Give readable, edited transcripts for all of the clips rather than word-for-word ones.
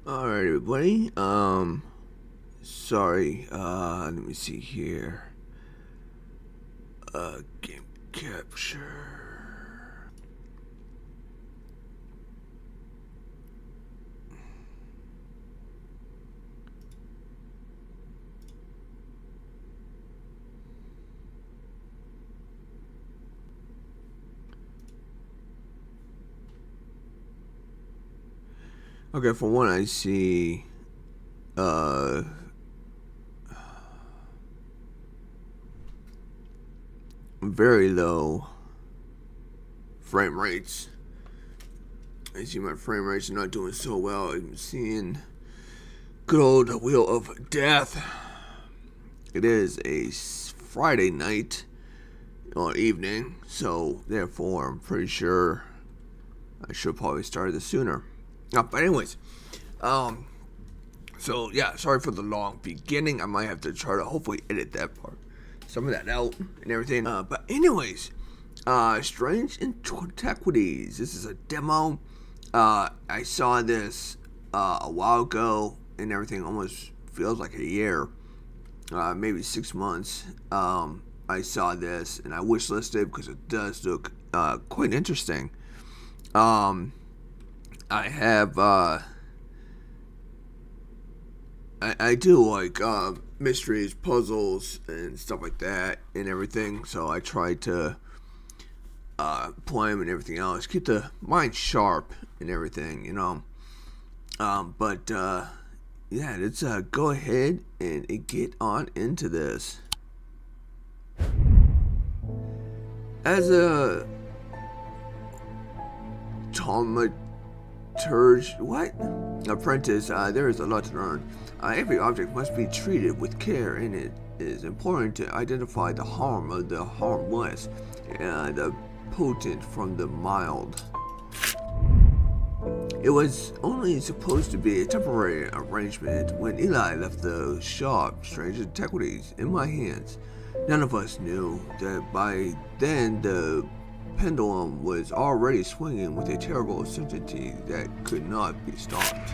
Alright, everybody. Sorry. Let me see here. Game capture. Okay, for one, I see, very low frame rates. I see my frame rates are not doing so well. I'm seeing good old Wheel of Death. It is a Friday night or evening, so therefore I'm pretty sure I should probably start this sooner. But anyways, so yeah, sorry for the long beginning. I might have to try to hopefully edit that part, some of that out and everything. But anyways, Strange Antiquities. This is a demo. I saw this a while ago and everything. Almost feels like a year, maybe 6 months. I saw this and I wishlisted because it does look quite interesting. I have, I do like, mysteries, puzzles, and stuff like that, and everything, so I try to, play them and everything else, keep the mind sharp and everything, you know, yeah, let's, go ahead and get on into this. As a apprentice, there is a lot to learn. Every object must be treated with care, and it is important to identify the harm of the harmless, the potent from the mild. It was only supposed to be a temporary arrangement when Eli left the shop, Strange Antiquities, in my hands. None of us knew that by then the pendulum was already swinging with a terrible certainty that could not be stopped.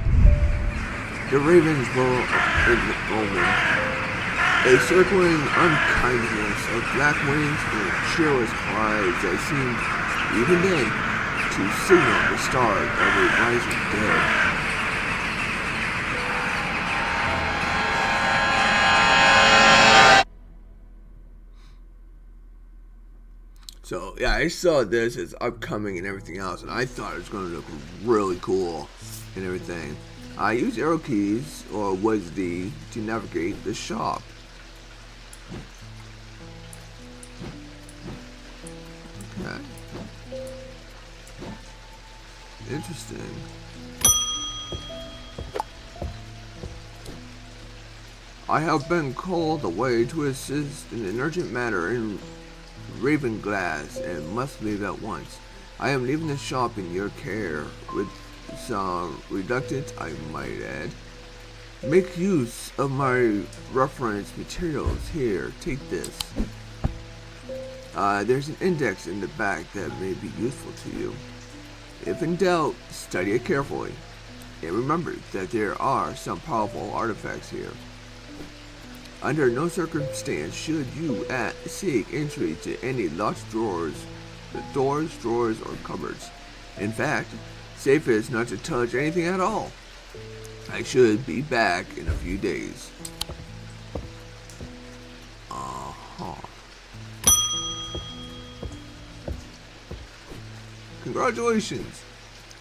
The ravens were in the omen, a circling unkindness of black wings and cheerless cries that seemed, even then, to signal the start of a rising day. So yeah, I saw this as upcoming and everything else, and I thought it was going to look really cool and everything. I used arrow keys or WASD to navigate the shop. Okay. Interesting. I have been called away to assist in an urgent matter in Raven Glass and must leave at once. I am leaving the shop in your care with some reluctance, I might add. Make use of my reference materials. Here, take this. There's an index in the back that may be useful to you. If in doubt, study it carefully. And remember that there are some powerful artifacts here. Under no circumstance should you seek entry to any locked doors, drawers, or cupboards. In fact, safest not to touch anything at all. I should be back in a few days. Congratulations!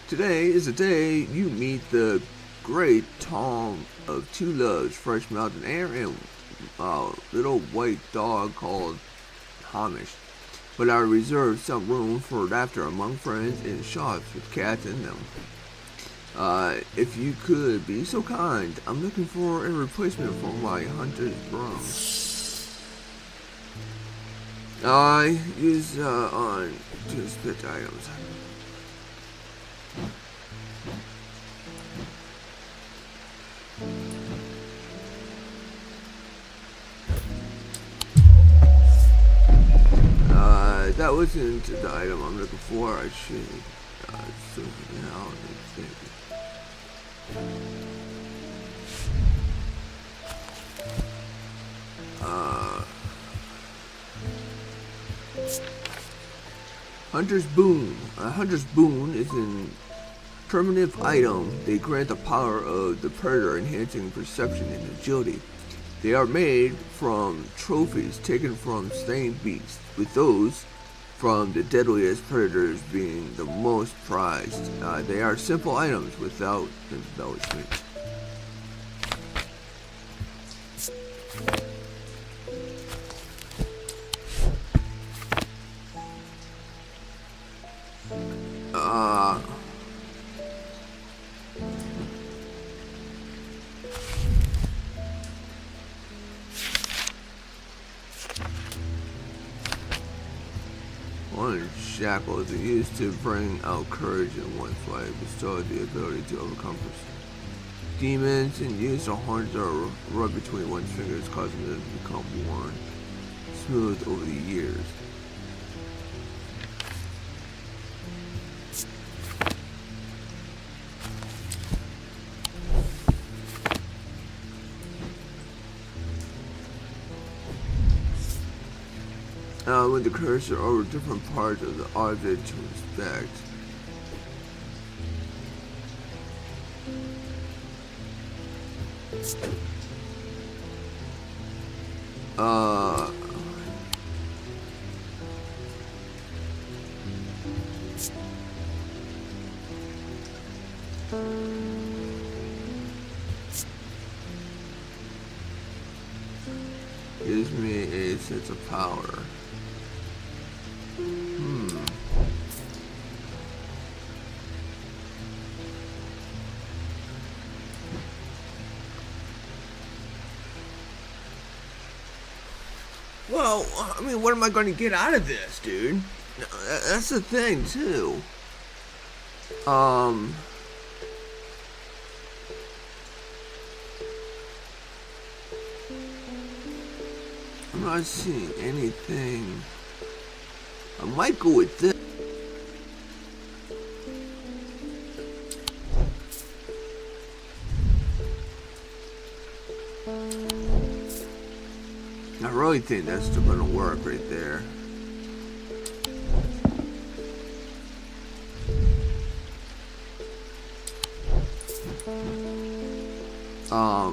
Today is the day you meet the great Tom of Two Loves, fresh mountain air, and little white dog called Hamish. But I reserve some room for laughter among friends in shops with cats in them. If you could be so kind, I'm looking for a replacement for my hunter's broom. I use on to split items. That wasn't the item I'm looking for. I should. Hunter's Boon. A Hunter's Boon is an primitive item. They grant the power of the predator, enhancing perception and agility. They are made from trophies taken from slain beasts, with those from the deadliest predators being the most prized. They are simple items without embellishment. Shackles are used to bring out courage in one's life, bestow the ability to overcome demons, and use the horns are rubbed between one's fingers, causing them to become worn smooth over the years. With the cursor over different parts of the object to inspect. Gives me a sense of power. Well, I mean, what am I going to get out of this, dude? That's the thing, too. I'm not seeing anything. I might go with this. I really think that's still gonna work right there.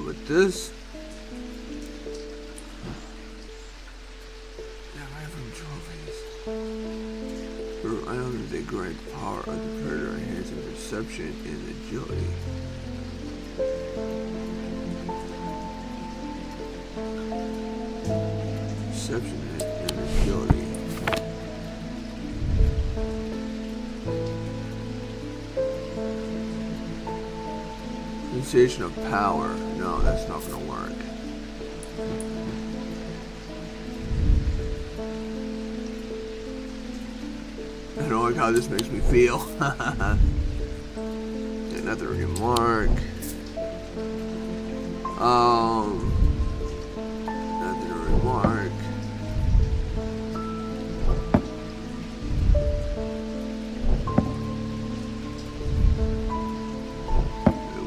But this. Items they grant the power of the predator, enhancing perception and agility. Perception and agility. Sensation of power. No, that's not going to work. I don't like how this makes me feel. Another remark. Another remark.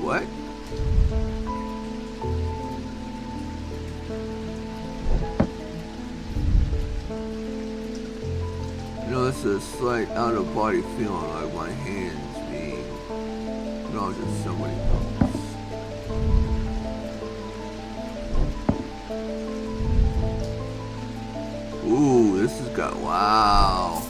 What? It's a slight out-of-body feeling, like my hands being not just somebody else. Ooh, this has got, wow.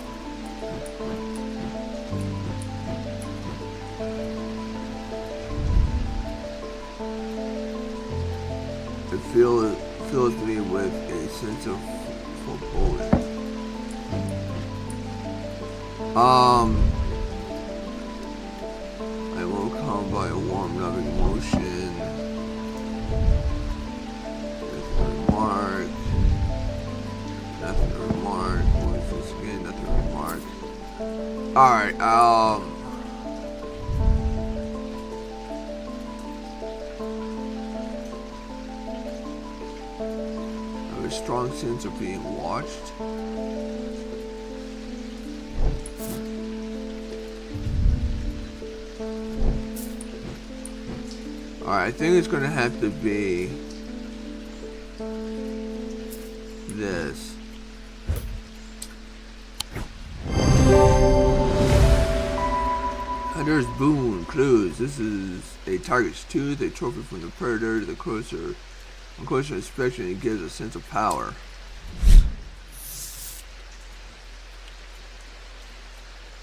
It fills me with a sense of foreboding. I will come by a warm, loving motion. Nothing to remark. What is this again? Nothing to remark. Alright, I have a strong sense of being watched. Alright, I think it's gonna have to be this. Hunter's boon clues. This is a target's tooth, a trophy from the predator. The closer inspection, it gives a sense of power.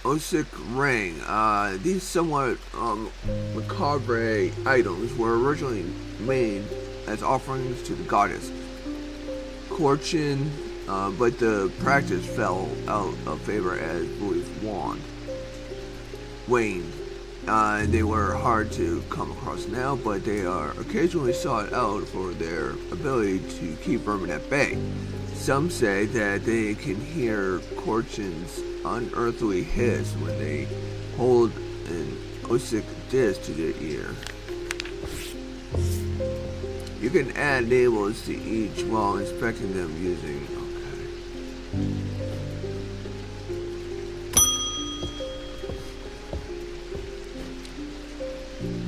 Osic ring. These somewhat macabre items were originally made as offerings to the goddess Corchin, but the practice fell out of favor as Louis' wand waned. They were hard to come across now, but they are occasionally sought out for their ability to keep vermin at bay. Some say that they can hear Corchin's unearthly hiss when they hold an Osic disc to their ear. You can add labels to each while inspecting them using.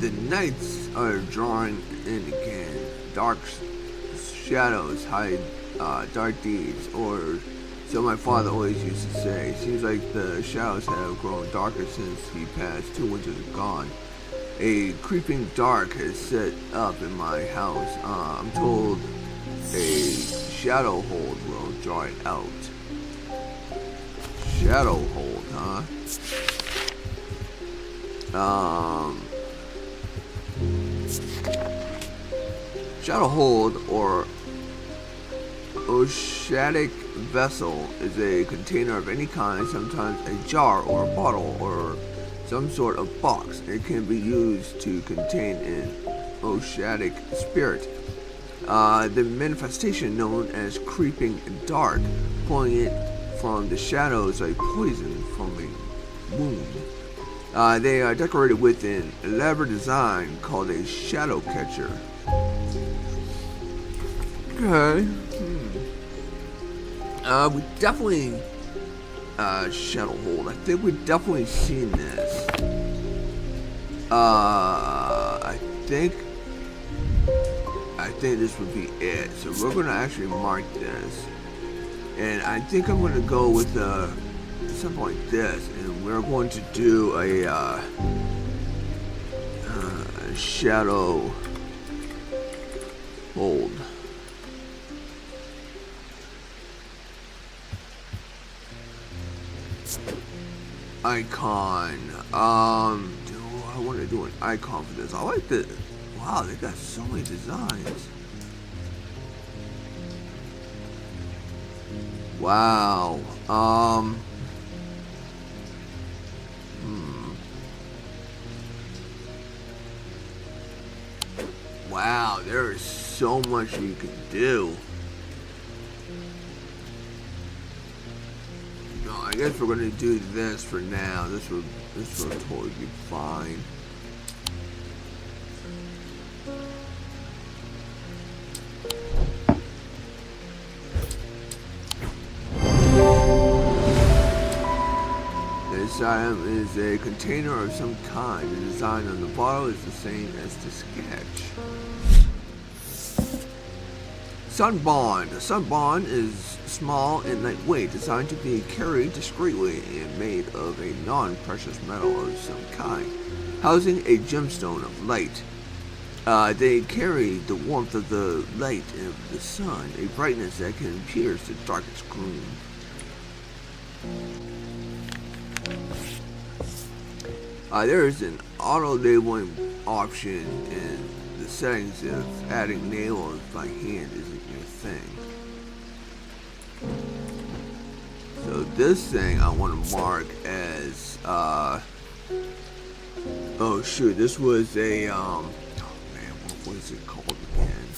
The nights are drawing in again. Dark shadows hide dark deeds, or so my father always used to say. Seems like the shadows have grown darker since he passed. 2 winters gone. A creeping dark has set up in my house. I'm told a shadow hold will draw it out. Shadow hold, huh? Shadow hold, or oceanic vessel, is a container of any kind, sometimes a jar or a bottle or some sort of box. It can be used to contain an oceanic spirit. The manifestation known as creeping dark, pulling it from the shadows like poison from a wound. They are decorated with an elaborate design called a shadow catcher. Okay. We definitely shadow hold. I think we've definitely seen this. I think this would be it. So we're gonna actually mark this, and I think I'm gonna go with something like this, and we're going to do a shadow hold. Icon. Do I want to do an icon for this? I like the. Wow, they got so many designs. Wow. Wow, there is so much you can do. No, I guess we're gonna do this for now. This will totally be fine. This item is a container of some kind. The design on the bottle is the same as the sketch. Sunbond. A sunbond is small and lightweight, designed to be carried discreetly and made of a non-precious metal of some kind, housing a gemstone of light. They carry the warmth of the light of the sun, a brightness that can pierce the darkest gloom. There is an auto-labeling option in the settings if adding labels by hand isn't your thing. So this thing I want to mark as, oh shoot, this was a, oh man, what was it called again?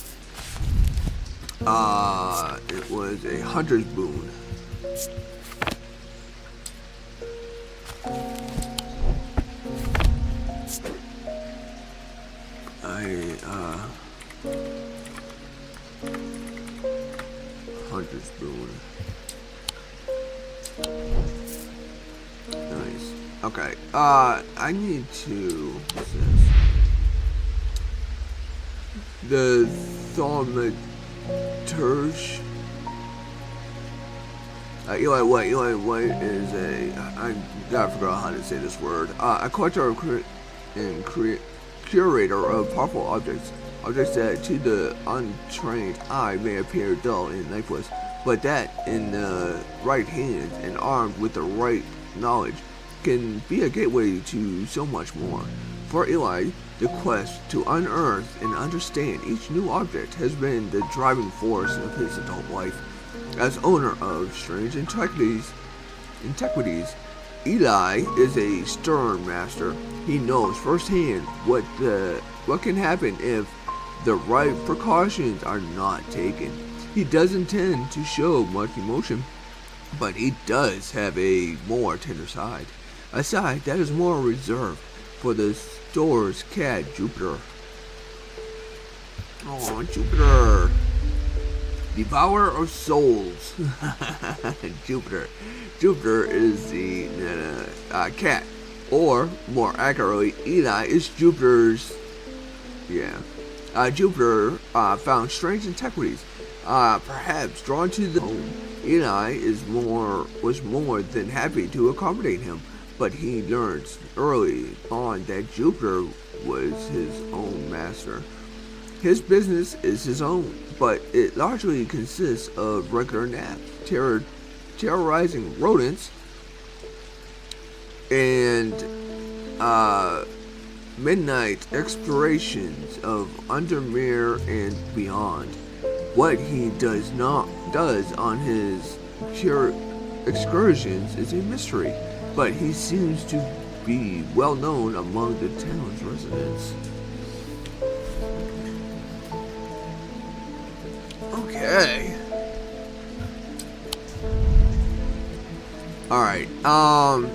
It was a hunter's boon. Hunter's boon. Nice. Okay. I need to. What's this? The Thaumaturge. Eli, what is I gotta figure out how to say this word. A collector and curator of powerful objects. Objects that to the untrained eye may appear dull and lifeless, but that in the right hands and armed with the right knowledge can be a gateway to so much more. For Eli, the quest to unearth and understand each new object has been the driving force of his adult life. As owner of Strange Antiquities, Eli is a stern master. He knows firsthand what can happen if the right precautions are not taken. He doesn't tend to show much emotion, but he does have a more tender side. A side that is more reserved for the store's cat, Jupiter. Oh, Jupiter! Devourer of souls. Jupiter. Jupiter is the cat. Or, more accurately, Eli is Jupiter's... Yeah. Jupiter found strange antiquities. Perhaps drawn to the home. Eli was more than happy to accommodate him, but he learned early on that Jupiter was his own master. His business is his own, but it largely consists of regular naps, terrorizing rodents, and midnight explorations of Undermere and beyond. What he does on his excursions is a mystery, but he seems to be well known among the town's residents. Okay. Alright, so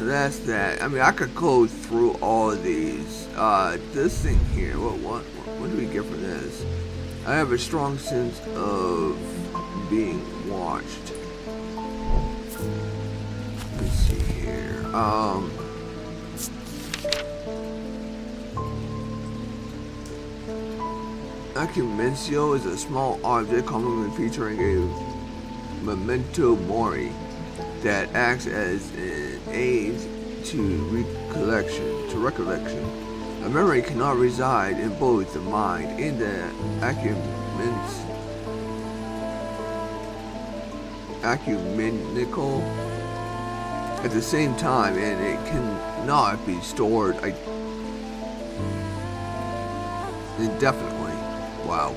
that's that. I mean, I could go through all of these. This thing here, what do we get from this? I have a strong sense of being watched. Let's see here. Acumencio is a small object commonly featuring a memento mori that acts as an aid to recollection. A memory cannot reside in both the mind and the ecumenical at the same time, and it cannot be stored indefinitely. Wow.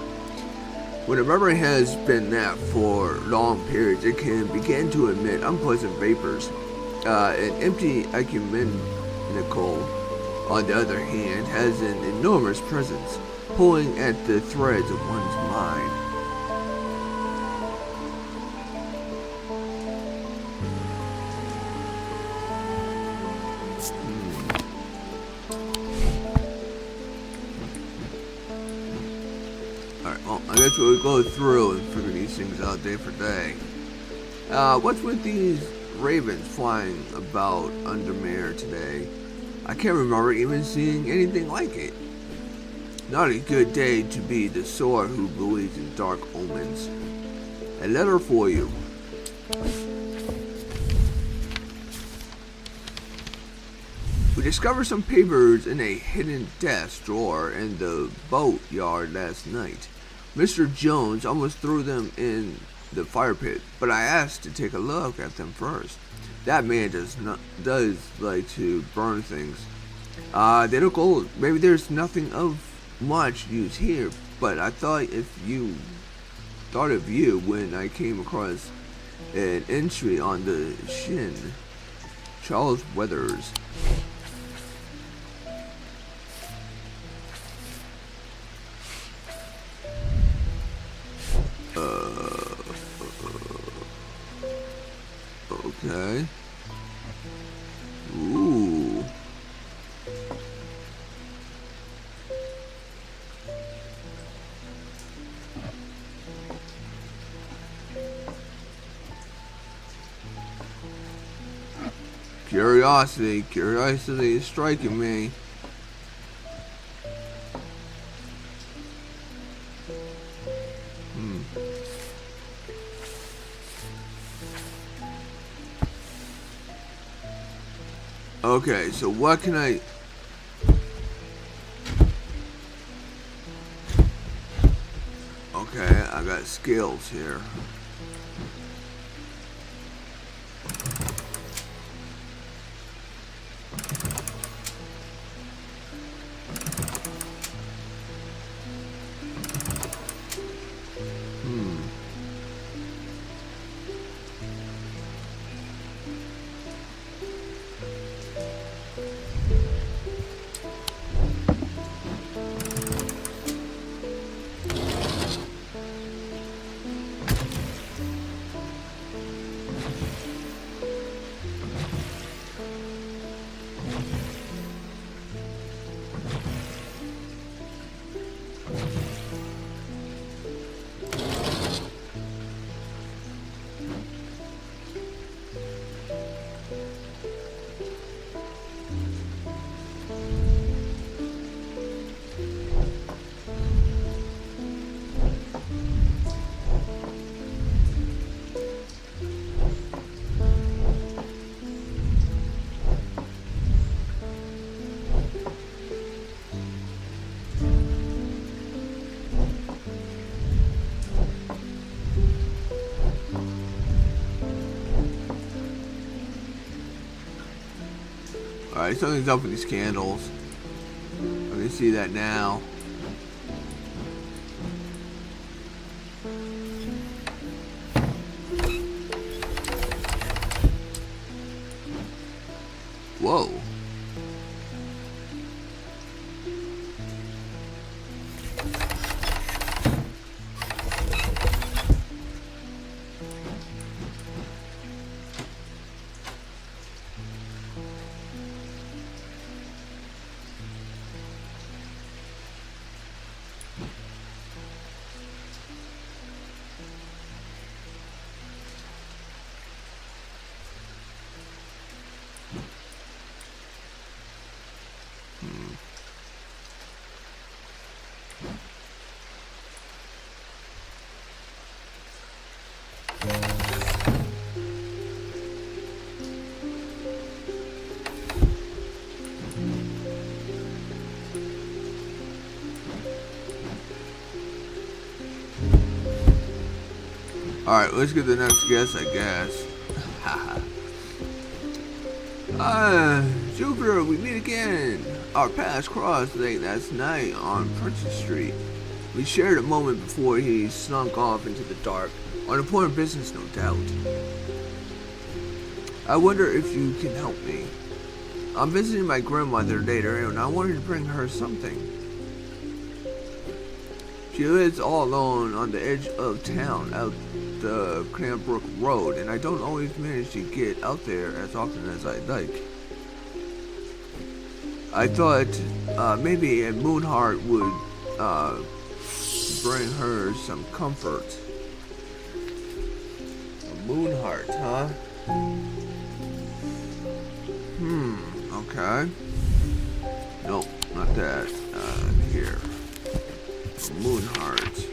When a memory has been napped for long periods, it can begin to emit unpleasant vapors. An empty ecumenical, on the other hand, has an enormous presence, pulling at the threads of one's mind. Alright, well, I guess we'll go through and figure these things out day for day. What's with these ravens flying about Undermere today? I can't remember even seeing anything like it. Not a good day to be the sort who believes in dark omens. A letter for you. We discovered some papers in a hidden desk drawer in the boatyard last night. Mr. Jones almost threw them in the fire pit, but I asked to take a look at them first. That man does like to burn things. They look old. Maybe there's nothing of much use here, but I thought of you when I came across an entry on the shin. Charles Weathers. Okay. Ooh. Curiosity is striking me. Okay, so what can I... Okay, I got skills here. Alright, something's up with these candles. I can see that now. Whoa. Alright, let's get the next guess, I guess. Jupiter, we meet again. Our paths crossed late last night on Apprentice Street. We shared a moment before he slunk off into the dark, on important business, no doubt. I wonder if you can help me. I'm visiting my grandmother later, and I wanted to bring her something. She lives all alone on the edge of town, out the Cranbrook Road, and I don't always manage to get out there as often as I'd like. I thought maybe a Moonheart would bring her some comfort. A Moonheart, huh? Okay. Nope, not that. Here. A Moonheart.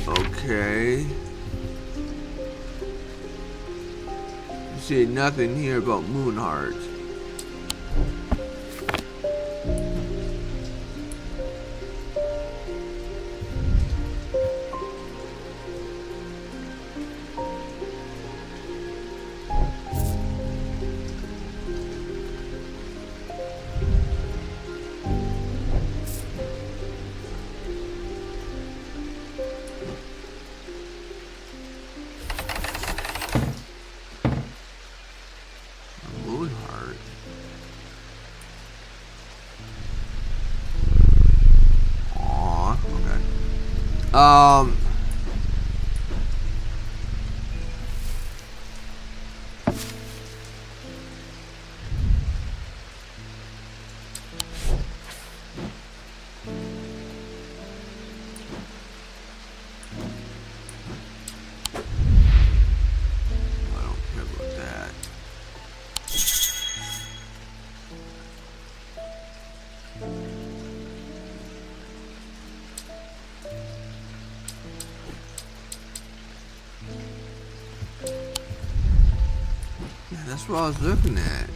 Okay. You see nothing here about Moonheart. That's what I was looking at.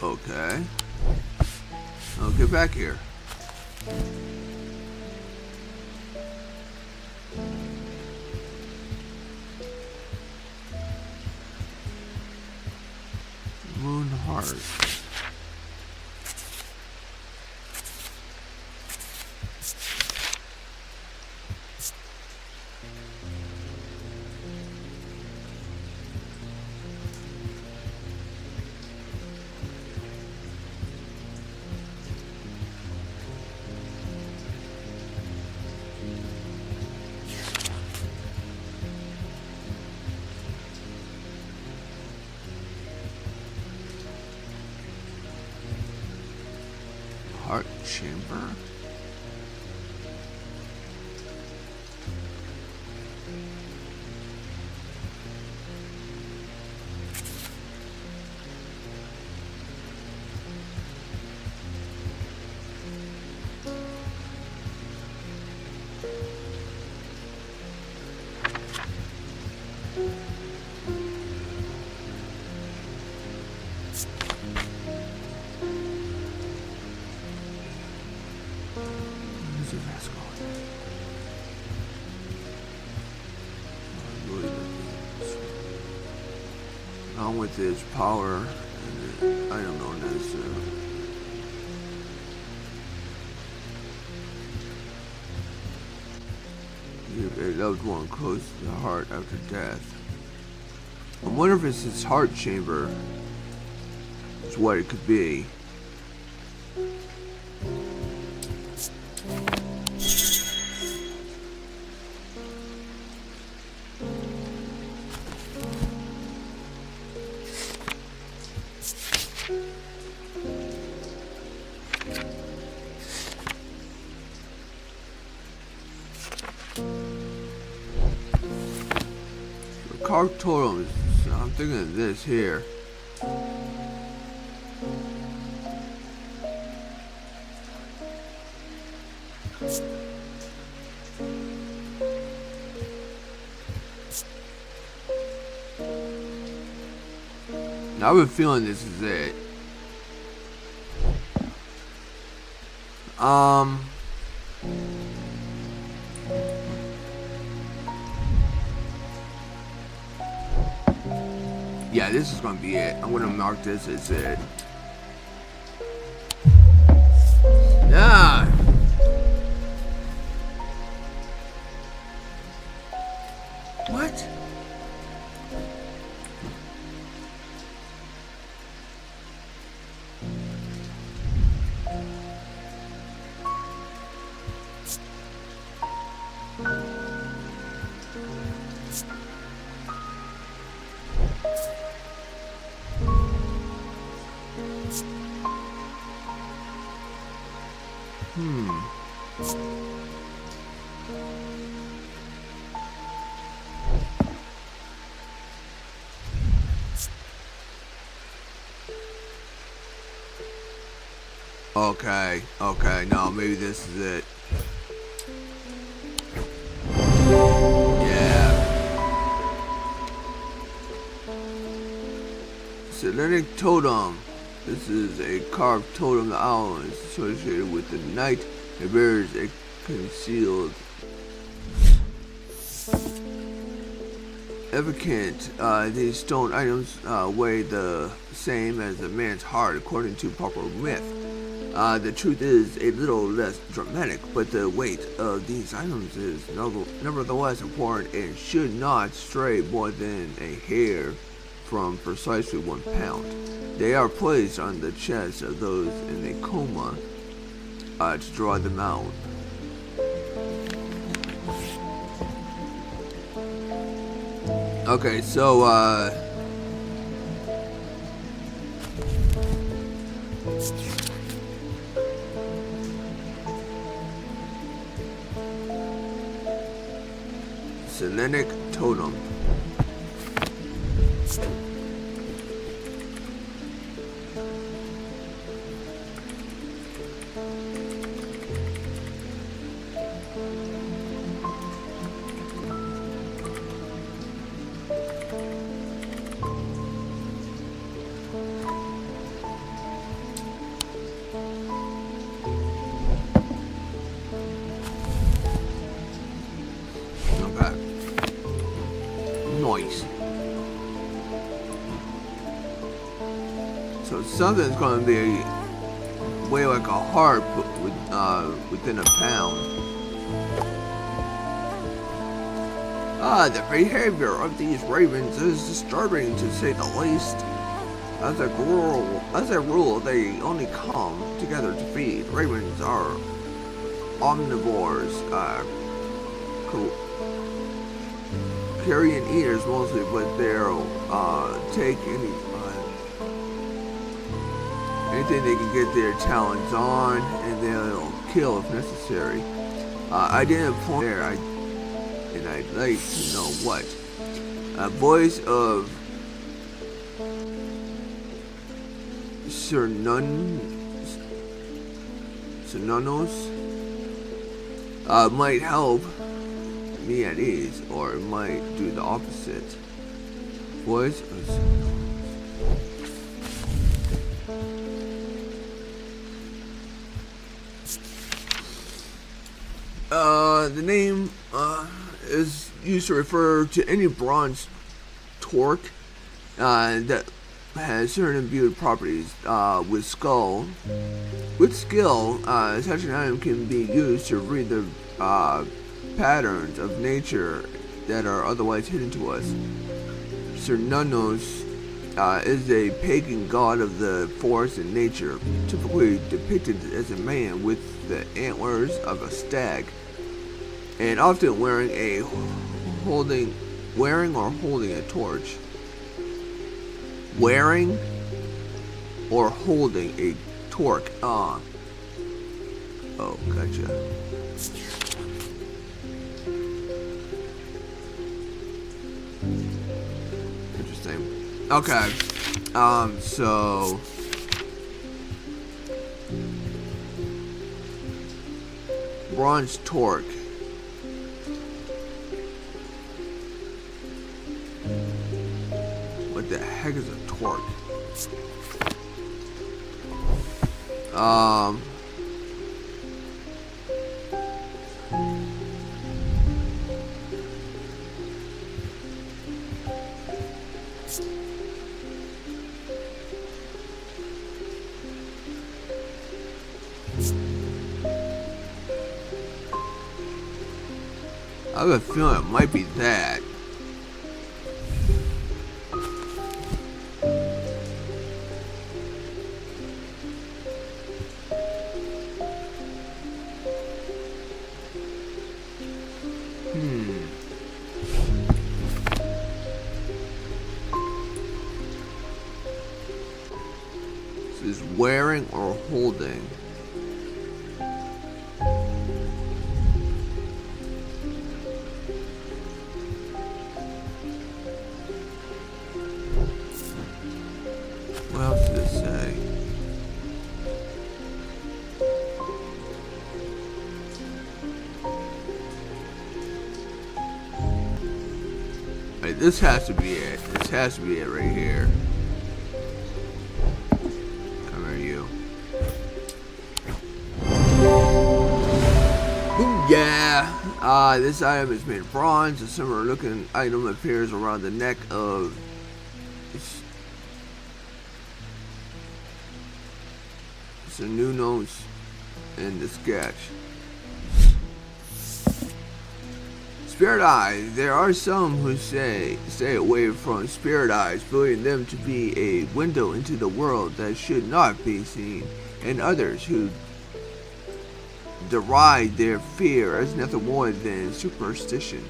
Okay. Oh, get back here. Moon heart. Heart chamber. Along with its power and item known as give a loved one close to the heart after death. I wonder if it's its heart chamber is what it could be. Carved totems. I'm thinking of this here. Now I have a feeling this is it. Yeah, this is gonna be it. I'm gonna mark this as it. Yeah. What? Okay, no, maybe this is it. Yeah. Selenic totem. This is a carved totem. The owl is associated with the night. It bears a concealed Applicant. These stone items weigh the same as a man's heart, according to popular myth. The truth is a little less dramatic, but the weight of these items is nevertheless important and should not stray more than a hair from precisely 1 pound. They are placed on the chest of those in a coma to draw them out. Okay, so Selenic Totem. Nice. So something's going to be way like a heart, but within a pound. The behavior of these ravens is disturbing, to say the least. As a rule, they only come together to feed. Ravens are omnivores, carrion eaters mostly, but they'll take anything they can get their talons on, and they'll kill if necessary. I didn't point there, and I'd like to know what. A voice of Cernunos might help me at ease, or it might do the opposite. Voice of the name is used to refer to any bronze torque that has certain imbued properties. With skill, such an item can be used to read the patterns of nature that are otherwise hidden to us. Cernunos is a pagan god of the forest and nature, typically depicted as a man with the antlers of a stag, and often wearing or holding a torch. Wearing or holding a torque. Oh, gotcha. Interesting. Okay. So bronze torque. What the heck is a torque? I have a feeling it might be that. This is wearing or holding. What else did it say? Right, this has to be it. This has to be it right here. Come here, you. Yeah. This item is made of bronze. A similar looking item appears around the neck of Cernunos in the sketch. Spirit eyes. There are some who stay away from spirit eyes, believing them to be a window into the world that should not be seen, and others who deride their fear as nothing more than superstition.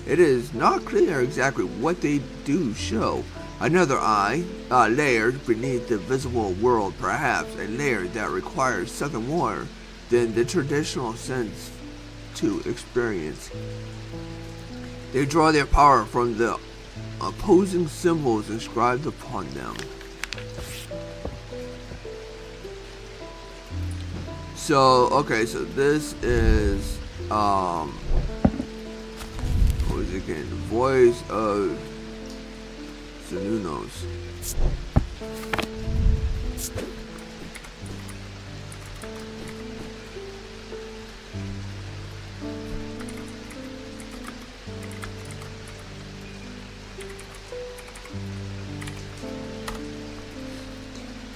It is not clear exactly what they do show. Another eye, layered beneath the visible world, perhaps a layer that requires something more than the traditional sense to experience. They draw their power from the opposing symbols inscribed upon them. So, okay, so this is, what was it again? The voice of Zanunos.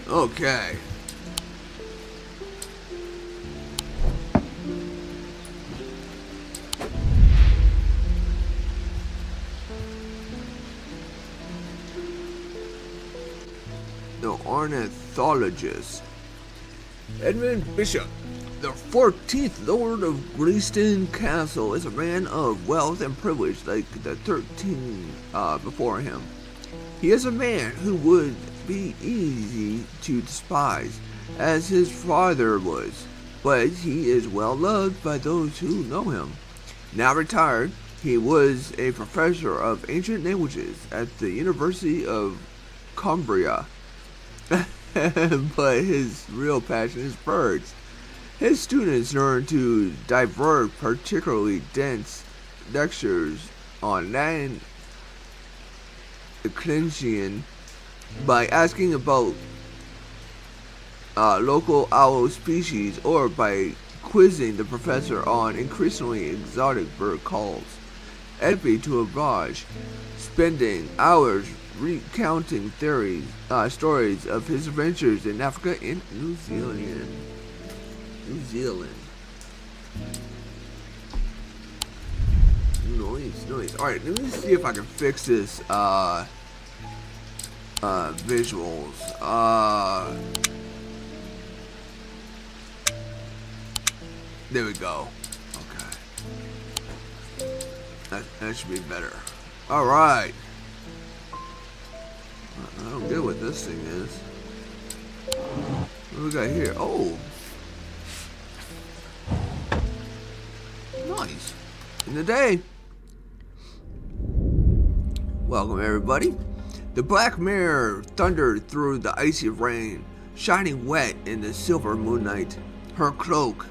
Okay. The ornithologist. Edmund Bishop, the 14th Lord of Greaston Castle, is a man of wealth and privilege like the 13 before him. He is a man who would be easy to despise, as his father was, but he is well loved by those who know him. Now retired, he was a professor of ancient languages at the University of Cumbria, but his real passion is birds. His students learn to divert particularly dense lectures on Latin Clinician by asking about local owl species, or by quizzing the professor on increasingly exotic bird calls. Edby to a barrage, spending hours recounting stories of his adventures in Africa and New Zealand. Nice. Alright, let me see if I can fix this visuals. There we go. Okay. That should be better. Alright. I don't get what this thing is. What do we got here? Oh. Nice. In the day. Welcome everybody. The black mare thundered through the icy rain, shining wet in the silver moonlight. Her cloaked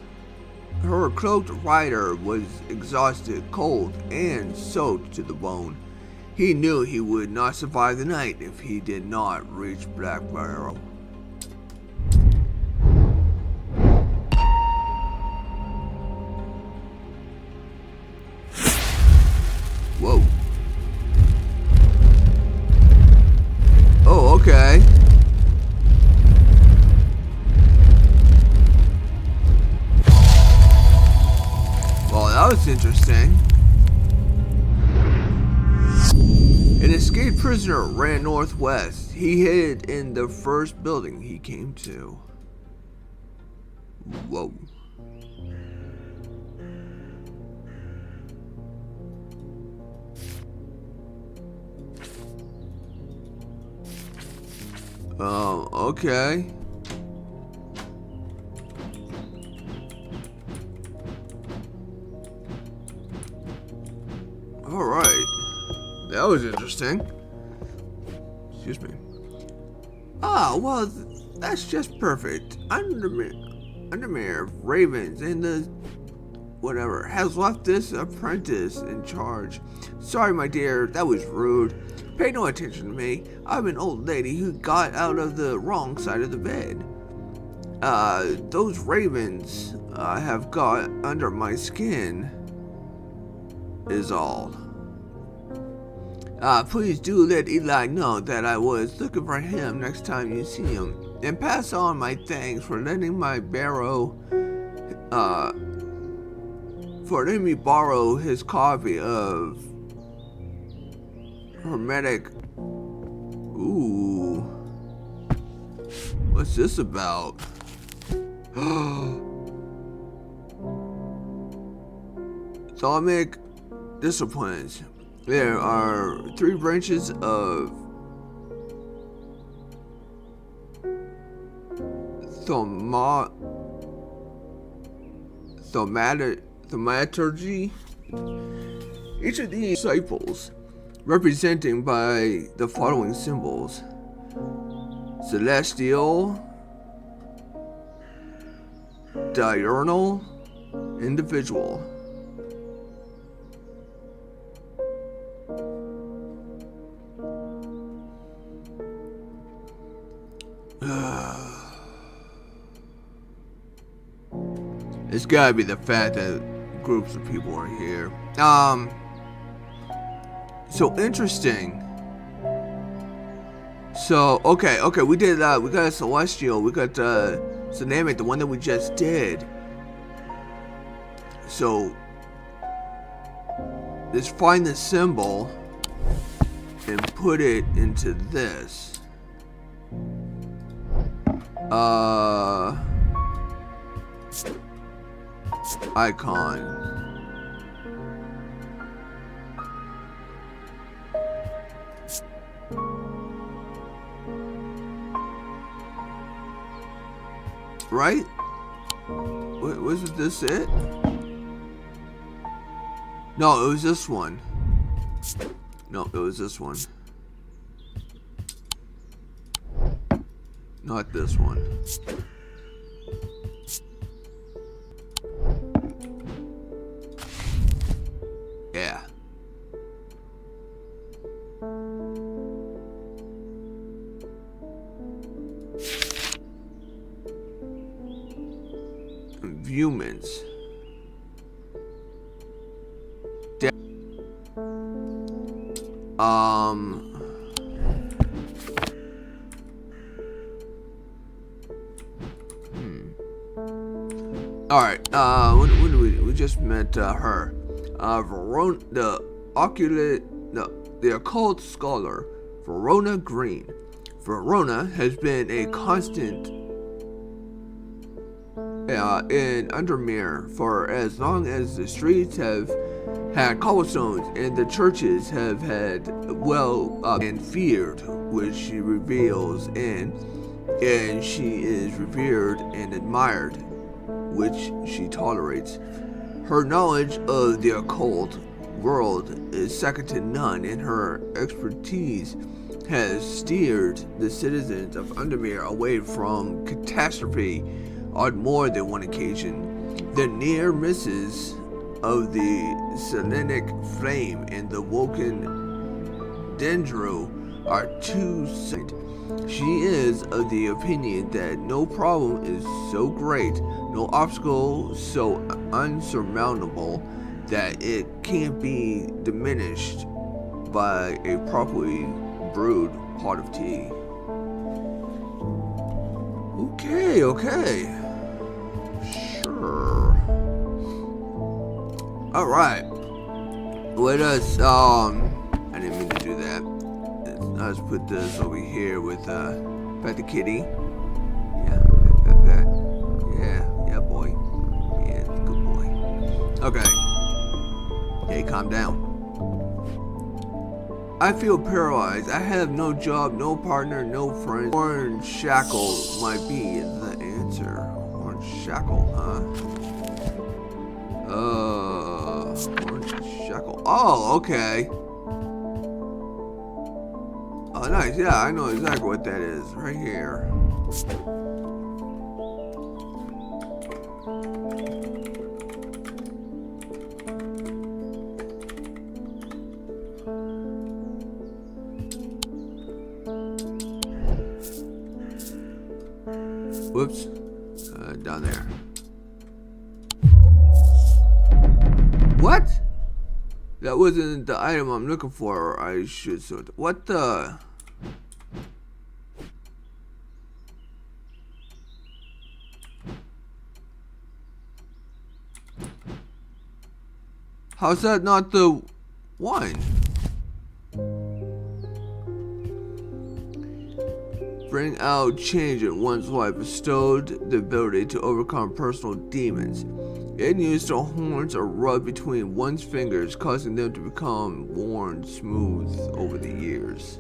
rider was exhausted, cold, and soaked to the bone. He knew he would not survive the night if he did not reach Black Barrow. Whoa. Oh, okay. Well, that was interesting. An escaped prisoner ran northwest. He hid in the first building he came to. Whoa. Oh, okay. All right. That was interesting. Excuse me. Ah, well, that's just perfect. Undermare of Ravens and the whatever has left this apprentice in charge. Sorry, my dear, that was rude. Pay no attention to me. I'm an old lady who got out of the wrong side of the bed. Those ravens have got under my skin is all. Please do let Eli know that I was looking for him next time you see him. And pass on my thanks for letting me borrow his copy of Hermetic. Ooh. What's this about? Thaumatic disciplines. There are 3 branches of thaumaturgy. Each of these disciples representing by the following symbols: celestial, diurnal, individual. It's gotta be the fact that groups of people are here. So interesting. So okay, we did we got a celestial, we got Dynamic, the one that we just did. So let's find the symbol and put it into this. Icon. Right? Wasn't this it? No, it was this one. No, it was this one. Not this one. Yeah. Humans. Alright, when do we just met her. Verona, the occult scholar, Verona Green. Verona has been a constant in Undermere for as long as the streets have had cobblestones and the churches have had and feared, which she reveals and she is revered and admired, which she tolerates. Her knowledge of the occult world is second to none, and her expertise has steered the citizens of Undermere away from catastrophe on more than one occasion. The near misses of the Selenic flame and the Woken Dendro are too slight. She is of the opinion that no problem is so great, no obstacle so unsurmountable, that it can't be diminished by a properly brewed pot of tea. Okay. Sure. Alright. Let us, I didn't mean to do that. Let's put this over here with, pet the kitty. Yeah, pet. Yeah, boy. Yeah, good boy. Okay. Hey, calm down. I feel paralyzed. I have no job, no partner, no friends. Orange shackle might be the answer. Orange shackle, huh? Orange shackle. Oh, okay. Oh, nice. Yeah, I know exactly what that is. Right here. Whoops. Down there. What? That wasn't the item I'm looking for. I should sort. What the? How's that not the one? Bring out change in one's life, bestowed the ability to overcome personal demons. It used the horns are rubbed between one's fingers, causing them to become worn smooth over the years.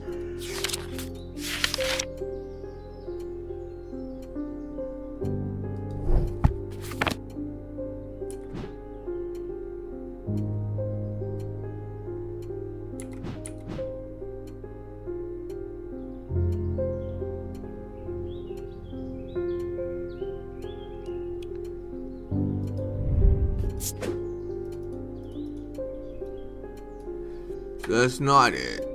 That's not it.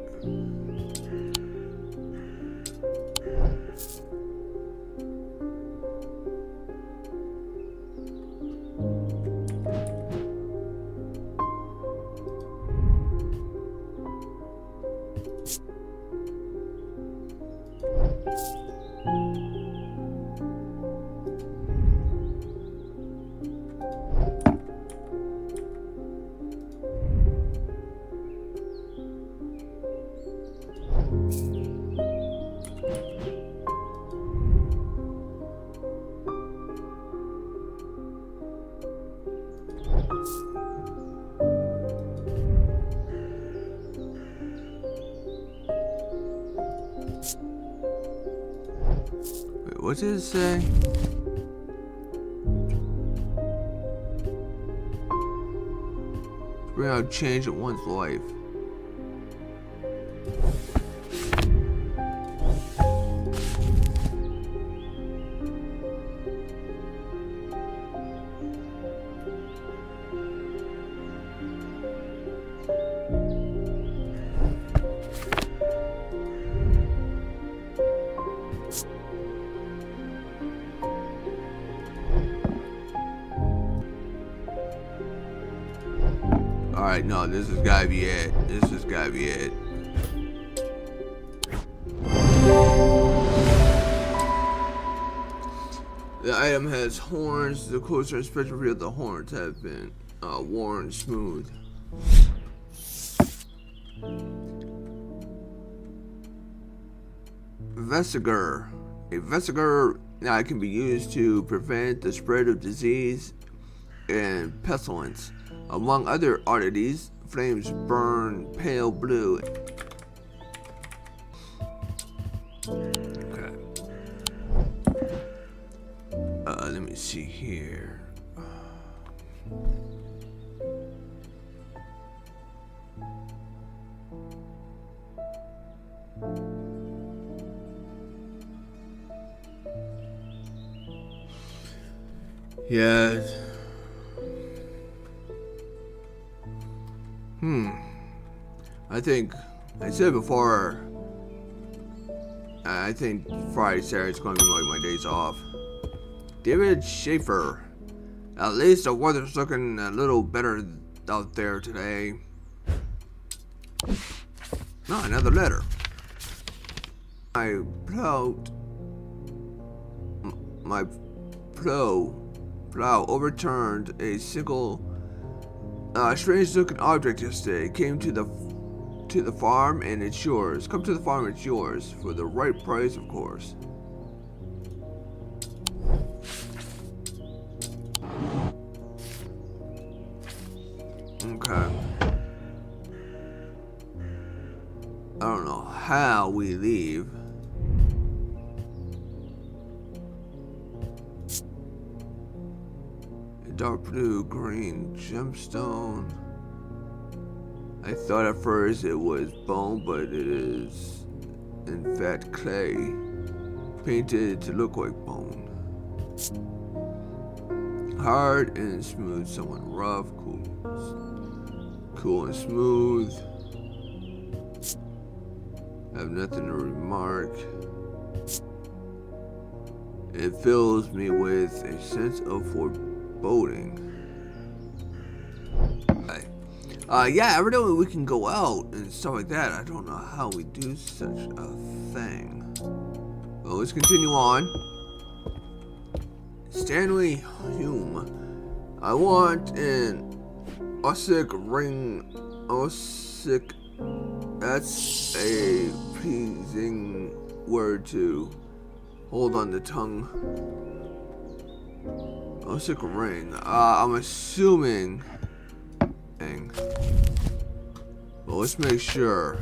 Wait, what did it say? Bring out change in one's life. Alright, no, this has gotta be it. This has gotta be it. The item has horns. The closer inspection revealed the horns have been worn smooth. Vesiger. A vesiger can be used to prevent the spread of disease and pestilence. Among other oddities, flames burn pale blue. Okay. Let me see here. Yeah. I think I said before. I think Friday, Saturday is going to be like my days off. David Schaefer. At least the weather's looking a little better out there today. Oh, another letter. My plow overturned a single strange looking object yesterday. Came to the farm and it's yours. Come to the farm, it's yours. For the right price, of course. Okay. I don't know how we leave. A dark blue green gemstone. I thought at first it was bone, but it is in fact clay, painted to look like bone. Hard and smooth, somewhat rough, cool and smooth. I have nothing to remark. It fills me with a sense of foreboding. Yeah, every day we can go out and stuff like that. I don't know how we do such a thing. Well, let's continue on. Stanley Hume. I want an Ossic ring. Ossic. That's a pleasing word to hold on the tongue. Ossic ring. I'm assuming. Dang. Well, let's make sure.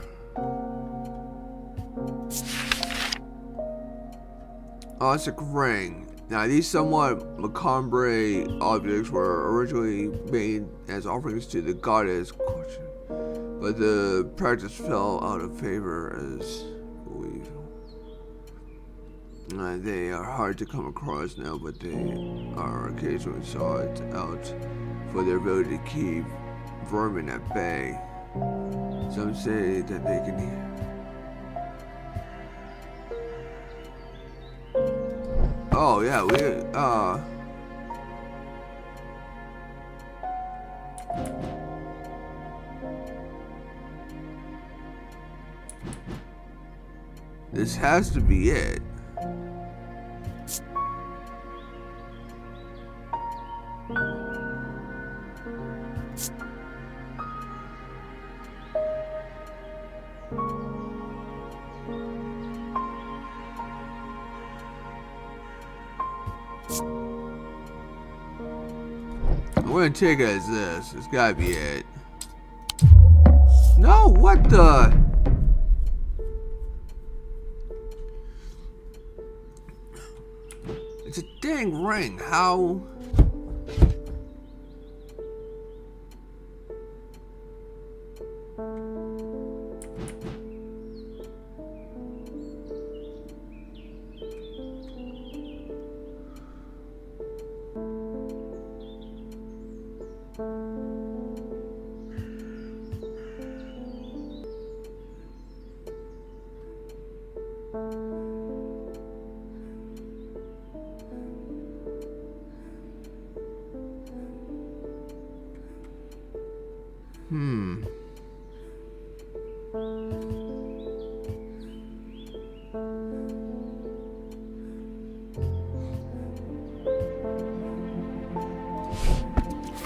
Ossic ring. Now, these somewhat macabre objects were originally made as offerings to the goddess, but the practice fell out of favor as believed. They are hard to come across now, but they are occasionally sought out for their ability to keep vermin at bay. Some say that they can hear. Oh yeah, this has to be it. I'm gonna take it as this. It's gotta be it. No, what the? It's a dang ring. How?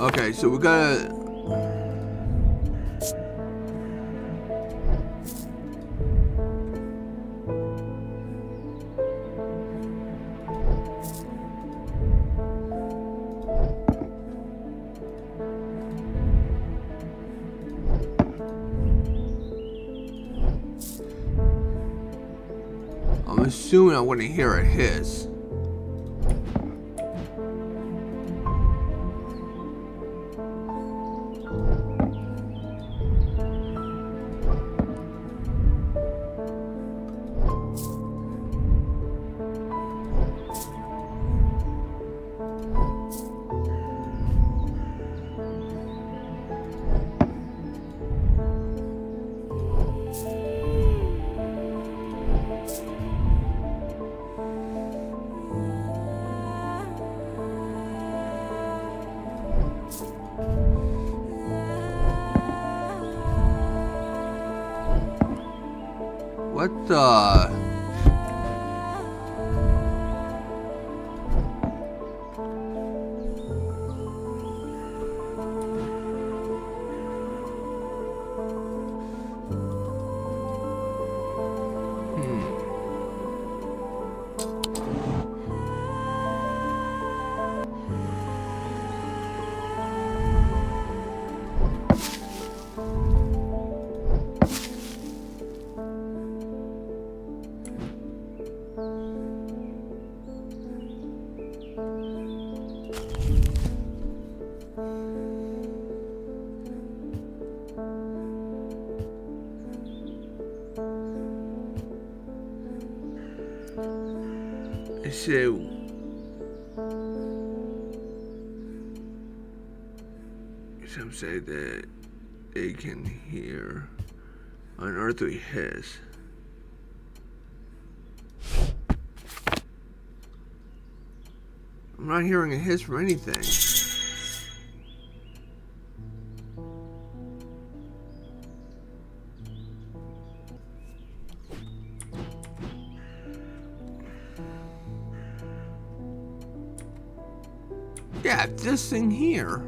Okay, so we gotta. I'm assuming I want to hear a hiss. What the? So some say that they can hear unearthly hiss. I'm not hearing a hiss from anything. Yeah, this thing here.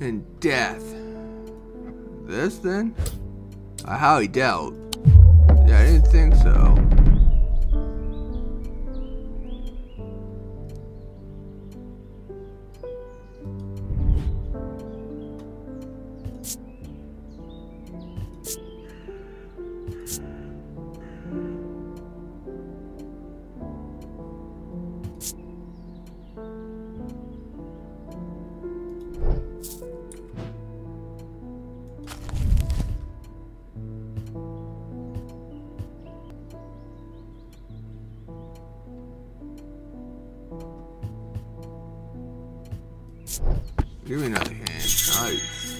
and death. This then? I highly doubt. Yeah, I didn't think so. Give me another hand. Nice.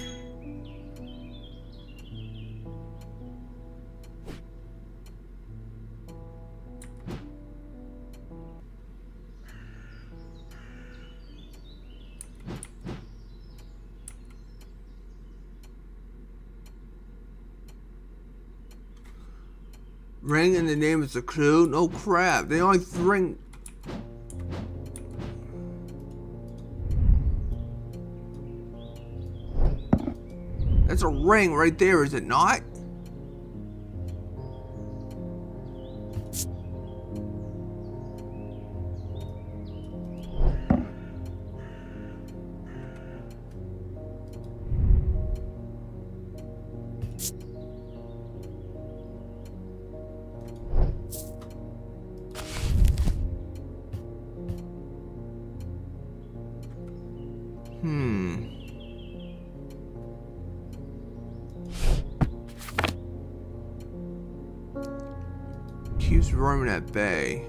Ring in the name is a clue? No crap. They only ring. That's a ring right there, is it not? Keeps roaming at bay.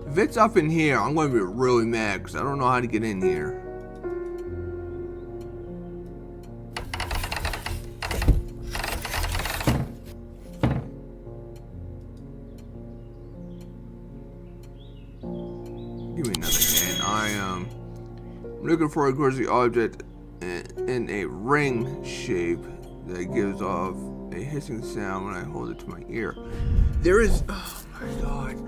If it's up in here, I'm going to be really mad because I don't know how to get in here. Give me another hand. I'm looking for a cosy object in a ring shape that gives off a hissing sound when I hold it to my ear. There is. Oh my god.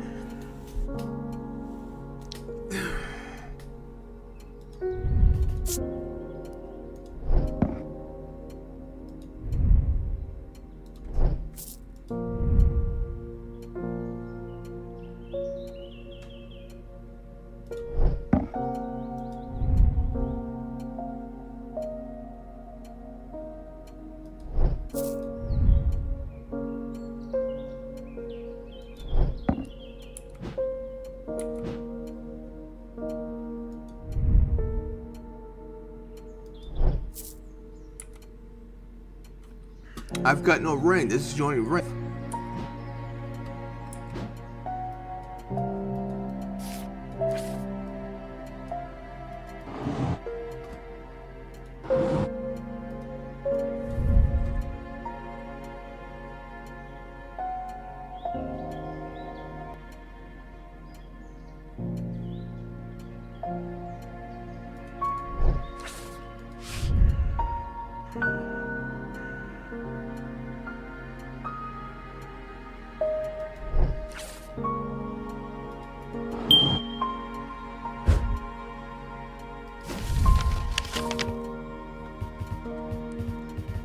I've got no ring. This is the only ring.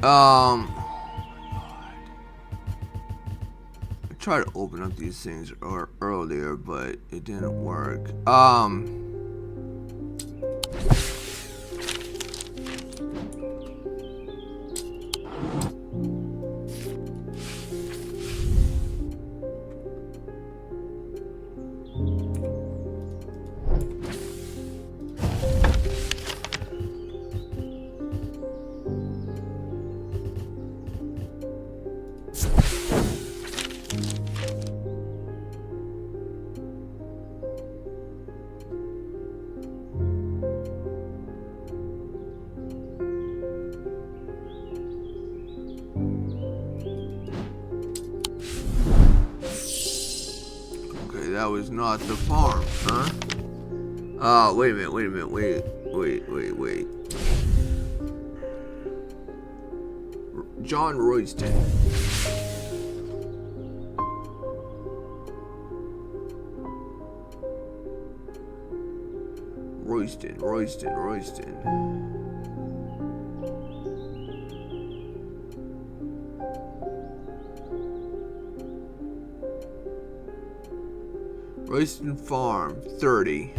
Oh my god. I tried to open up these things earlier, but it didn't work. That was not the farm, huh? Wait a minute, wait. John Royston. Royston. Royston Farm, 30.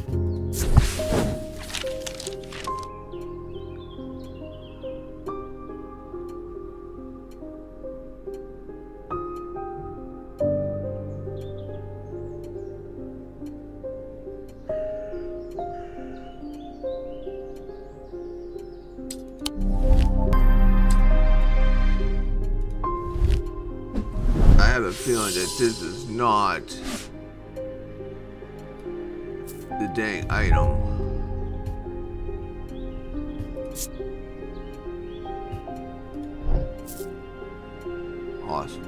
I have a feeling that this is not the dang item. Awesome.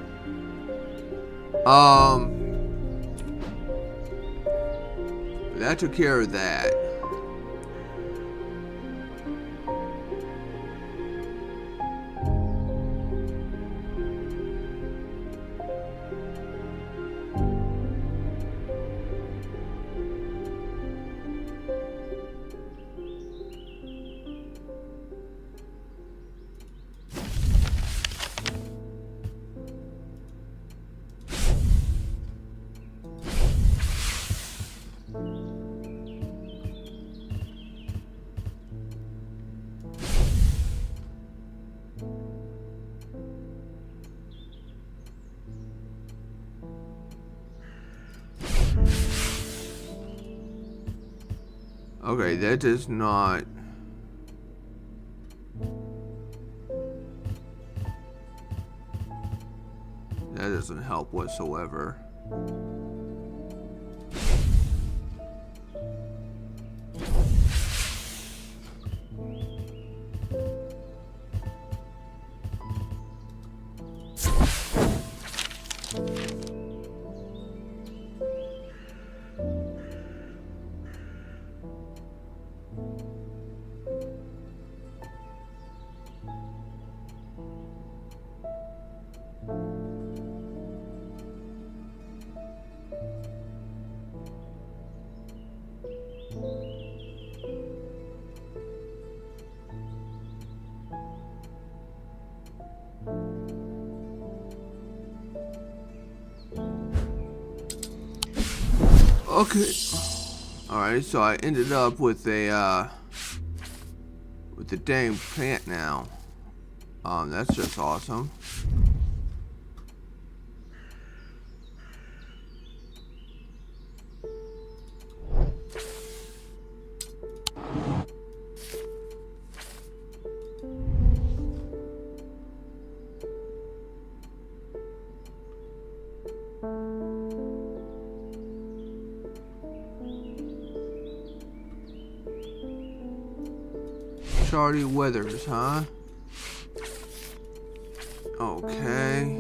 That took care of that. Okay, that does not. That doesn't help whatsoever. Okay. Alright, so I ended up with a with the dang plant now. That's just awesome. Shardy Weathers, huh? Okay.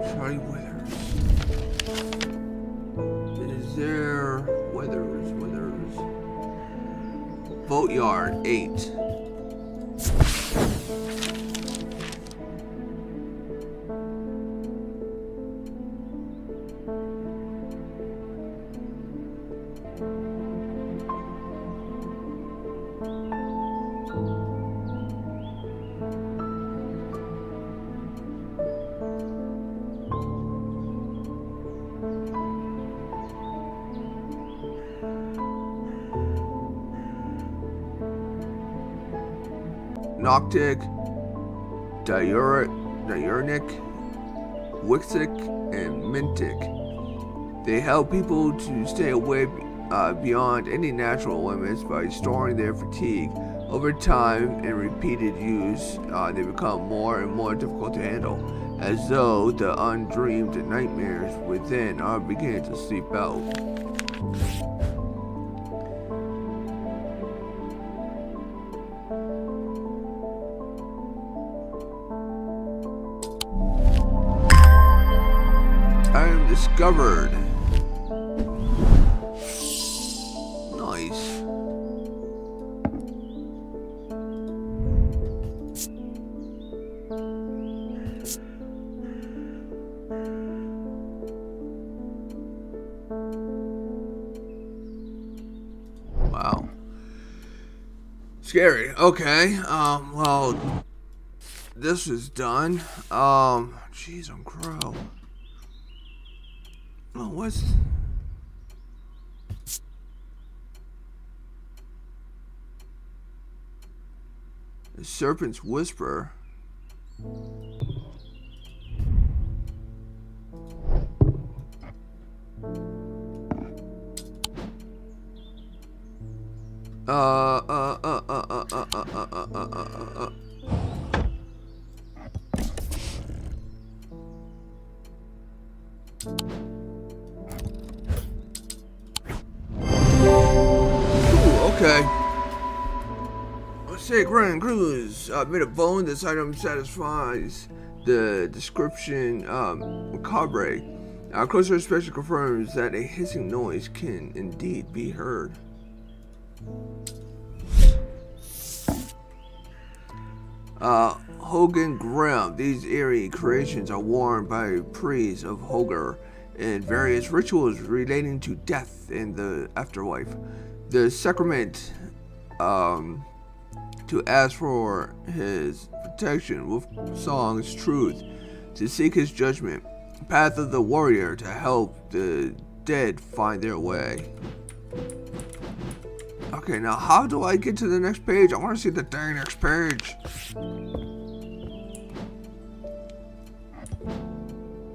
Shardy Weathers. Is there Weathers? Boatyard 8. Noctic, Diurnic, wixic, and mintic. They help people to stay away beyond any natural limits by storing their fatigue. Over time and repeated use, they become more and more difficult to handle, as though the undreamed nightmares within are beginning to sleep out. Item discovered. Nice. Wow. Scary. Okay. Well, this is done. Jeez, I'm crow. Oh, what's... The Serpent's Whisper. Okay. Sacred Cruise. Made of bone. This item satisfies the description macabre. Closer inspection confirms that a hissing noise can indeed be heard. Hogan Grimm. These eerie creations are worn by priests of Hogar in various rituals relating to death and the afterlife. The sacrament to ask for his protection with songs, truth, to seek his judgment, path of the warrior to help the dead find their way. Okay, now how do I get to the next page? I want to see the dang next page.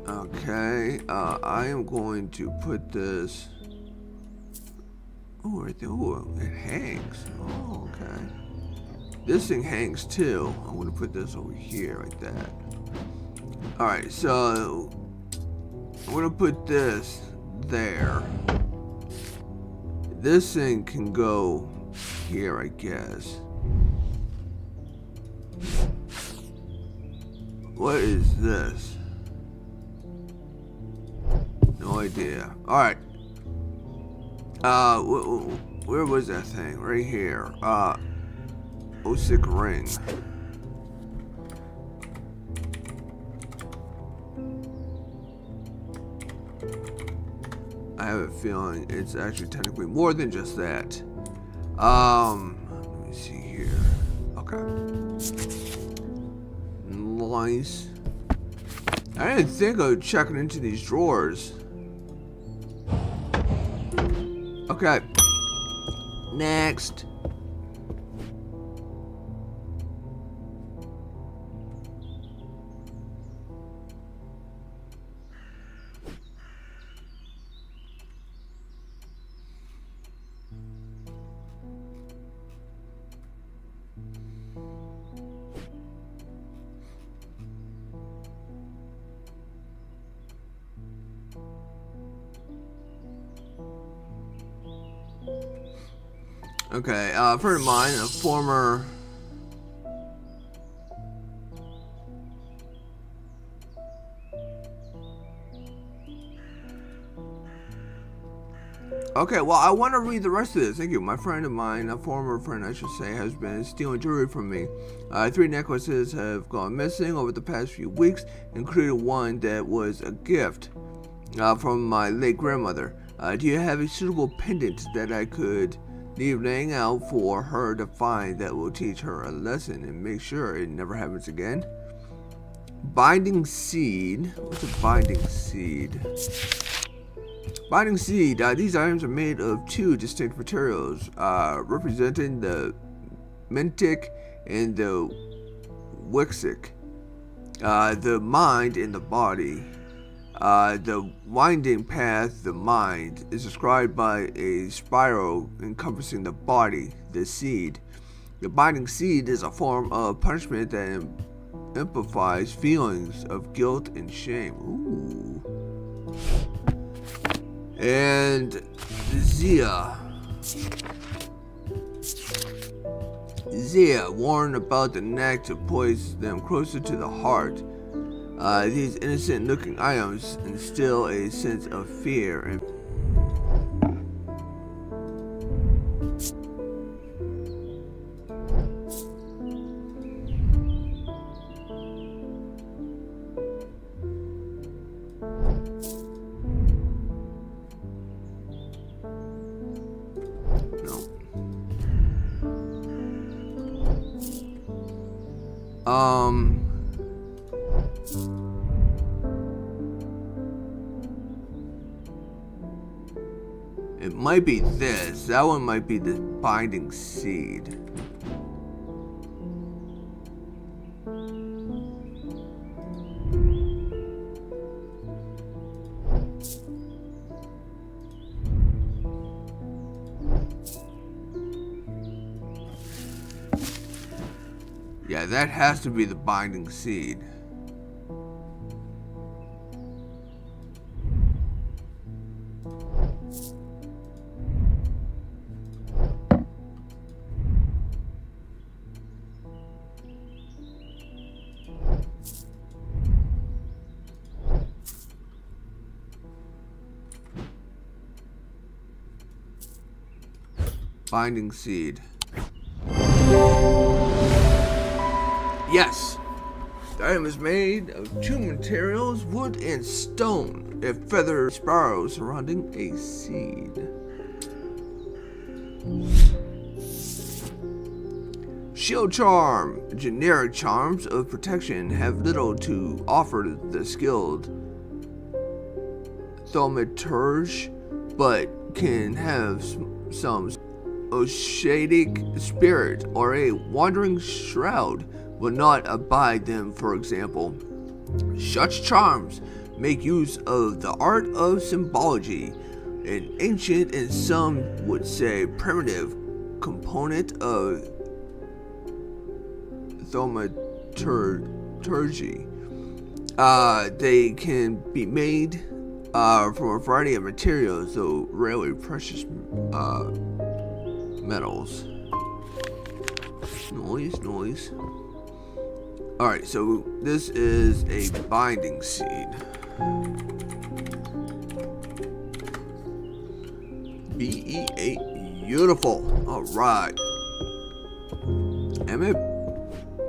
Okay, I am going to put this. Oh, right there. Oh, it hangs. Oh, okay. This thing hangs too. I'm going to put this over here like that. Alright, so I'm going to put this there. This thing can go here, I guess. What is this? No idea. Alright. Where was that thing? Right here. Osic ring. I have a feeling it's actually technically more than just that. Let me see here. Okay. Nice. I didn't think of checking into these drawers. Okay. Next. Okay, a friend of mine, a former Okay, well, I want to read the rest of this. Thank you. My friend of mine, a former friend, I should say, has been stealing jewelry from me. 3 necklaces have gone missing over the past few weeks, including one that was a gift from my late grandmother. Do you have a suitable pendant that I could leave laying out for her to find that will teach her a lesson and make sure it never happens again? Binding seed. What's a binding seed? Binding seed. These items are made of 2 distinct materials, representing the mentic and the wixic, the mind and the body. The winding path, the mind, is described by a spiral encompassing the body, the seed. The binding seed is a form of punishment that amplifies feelings of guilt and shame. Ooh. And Zia warn about the neck to place them closer to the heart. These innocent-looking items instill a sense of fear and it might be this. That one might be the binding seed. Yeah, that has to be the binding seed. Binding seed. Yes! The item is made of two materials, wood and stone, a feather spiral surrounding a seed. Shield charm. Generic charms of protection have little to offer the skilled thaumaturge, but can have some oshadic spirit or a wandering shroud will not abide them. For example, such charms make use of the art of symbology, an ancient and some would say primitive component of thaumaturgy. They can be made from a variety of materials, though rarely precious metals. Noise. Alright, so this is a binding seed. BE8, beautiful. Alright. Emmett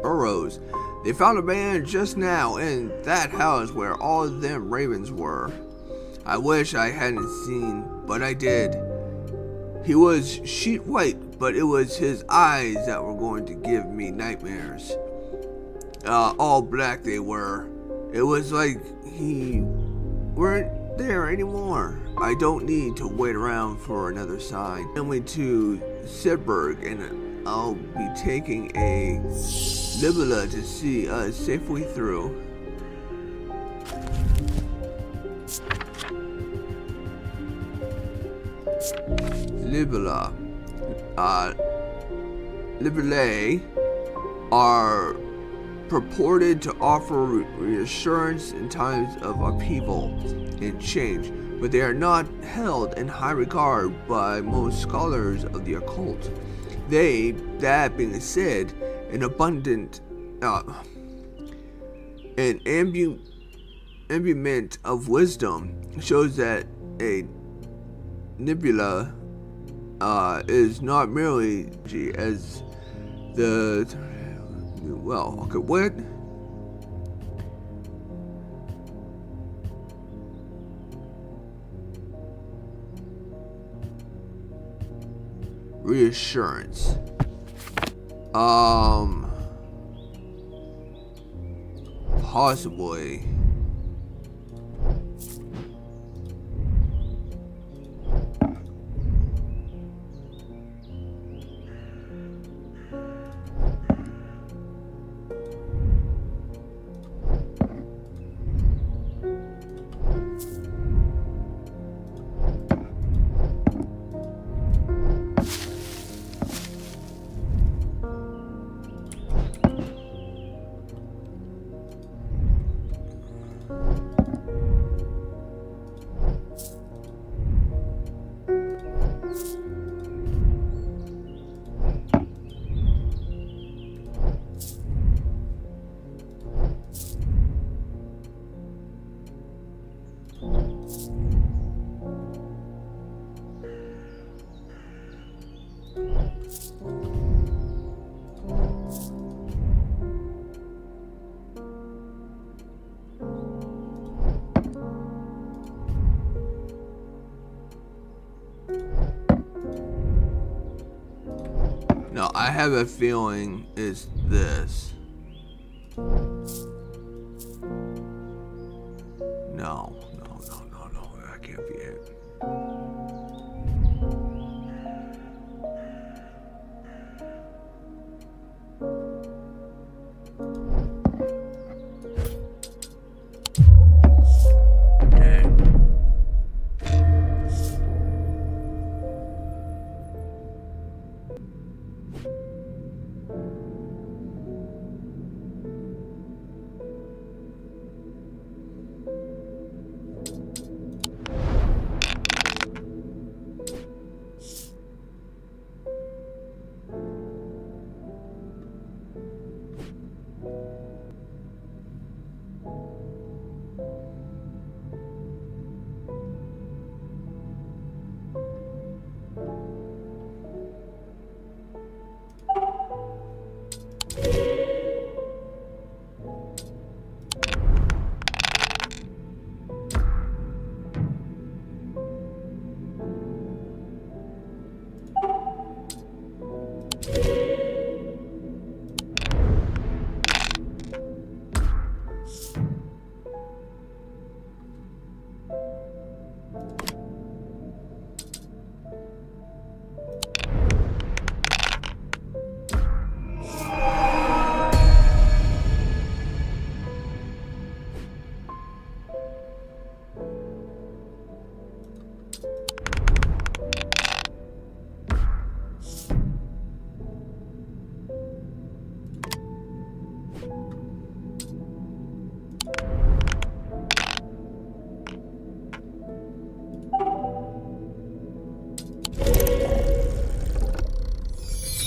Burrows. They found a man just now in that house where all of them ravens were. I wish I hadn't seen, but I did. He was sheet white, but it was his eyes that were going to give me nightmares. All black they were. It was like he weren't there anymore. I don't need to wait around for another sign. I went to Sedberg and I'll be taking a Libella to see us safely through. Libella. Libellae are purported to offer reassurance in times of upheaval and change, but they are not held in high regard by most scholars of the occult. That being said, an abundant an imbuement of wisdom shows that a nebula is not merely as the what? Reassurance. Possibly. have a feeling it's this. No, that can't be it.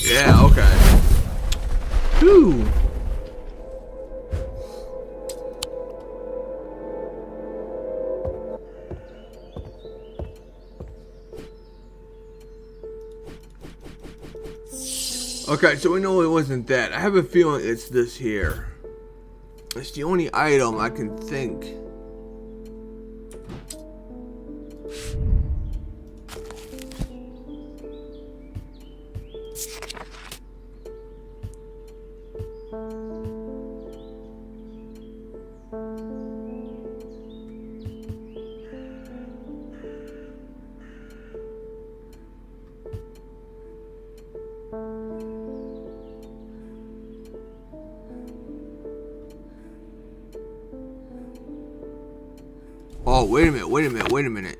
Yeah, okay. Whew. Okay, so we know it wasn't that. I have a feeling it's this here. It's the only item I can think. Oh, wait a minute.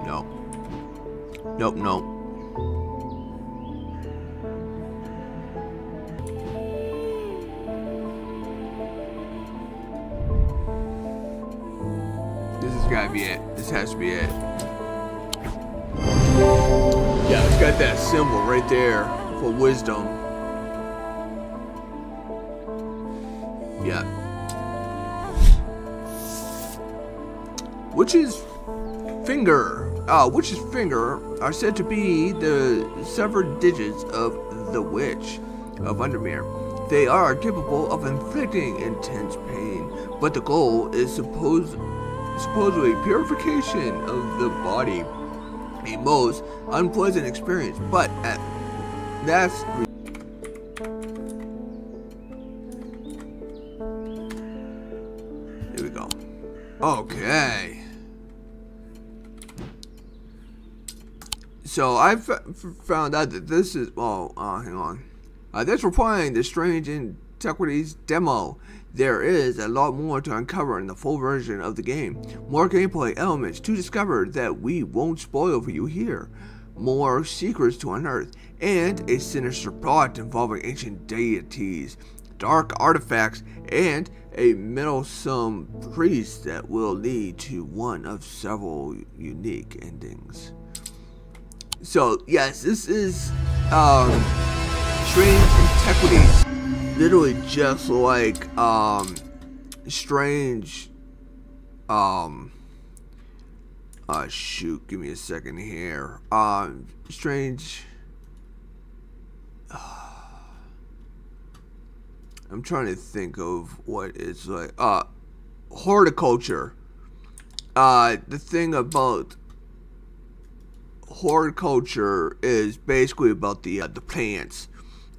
No. Nope. This has gotta be it. This has to be it. Yeah, it's got that symbol right there for wisdom. Yeah. Witch's finger are said to be the severed digits of the Witch of Undermere. They are capable of inflicting intense pain, but the goal is supposedly purification of the body. A most unpleasant experience, but that's here we go. Okay. So I found out that this is hang on. That's replying the Strange Antiquities demo. There is a lot more to uncover in the full version of the game. More gameplay elements to discover that we won't spoil for you here. More secrets to unearth, and a sinister plot involving ancient deities, dark artifacts, and a meddlesome priest that will lead to one of several unique endings. So yes, this is Strange Antiquities. Literally just like Strange shoot, give me a second here. Strange I'm trying to think of what it's like. Horticulture. The thing about horticulture is basically about the plants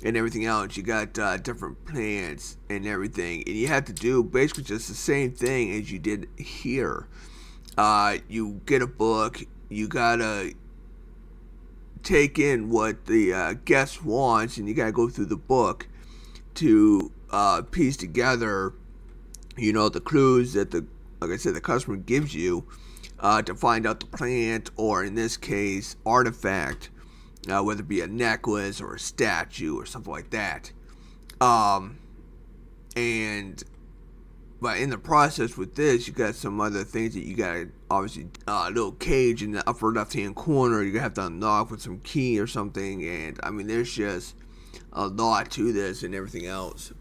and everything else. You got different plants and everything, and you have to do basically just the same thing as you did here. You get a book, you gotta take in what the guest wants, and you gotta go through the book to piece together, you know, the clues that like I said, the customer gives you to find out the plant, or in this case, artifact, whether it be a necklace or a statue or something like that. And but in the process with this, you got some other things that you got. Obviously, a little cage in the upper left-hand corner you have to unlock with some key or something. And I mean, there's just a lot to this and everything else.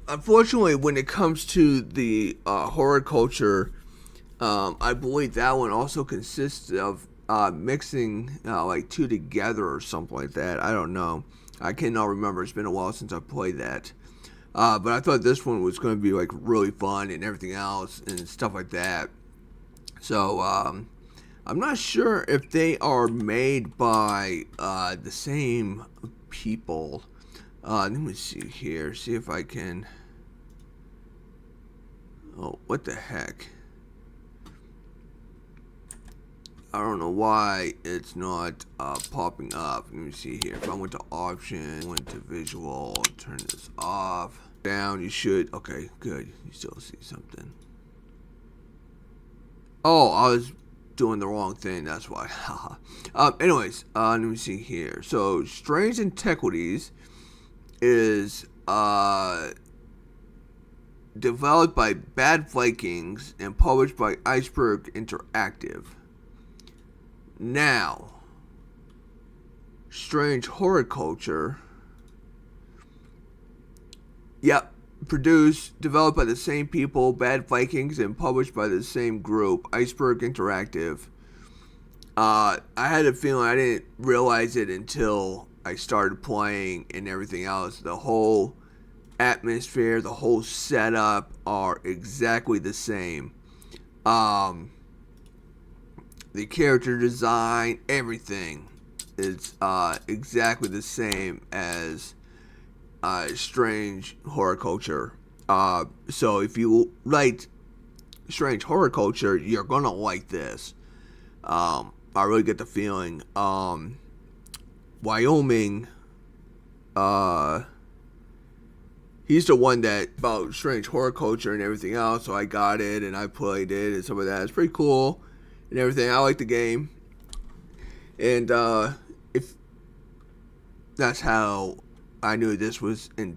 Unfortunately, when it comes to the horticulture, I believe that one also consists of mixing like two together or something like that. I don't know. I cannot remember. It's been a while since I played that. But I thought this one was going to be like really fun and everything else and stuff like that. So I'm not sure if they are made by the same people. Let me see here. See if I can. Oh, what the heck? I don't know why it's not popping up. Let me see here. If I went to option, went to visual, turn this off. Down, you should. Okay, good. You still see something. Oh, I was doing the wrong thing. That's why. Anyways, let me see here. So, Strange Antiquities is developed by Bad Vikings and published by Iceberg Interactive. Now, Strange Horticulture. Yep, produced, developed by the same people, Bad Vikings, and published by the same group, Iceberg Interactive. I had a feeling, I didn't realize it until I started playing and everything else. The whole atmosphere, the whole setup are exactly the same. The character design, everything is exactly the same as Strange Horticulture. So if you like Strange Horticulture, you're gonna like this. I really get the feeling. Wyoming, he's the one that about Strange Horticulture and everything else, so I got it and I played it and some of that. It's pretty cool and everything. I like the game, and if that's how I knew this was in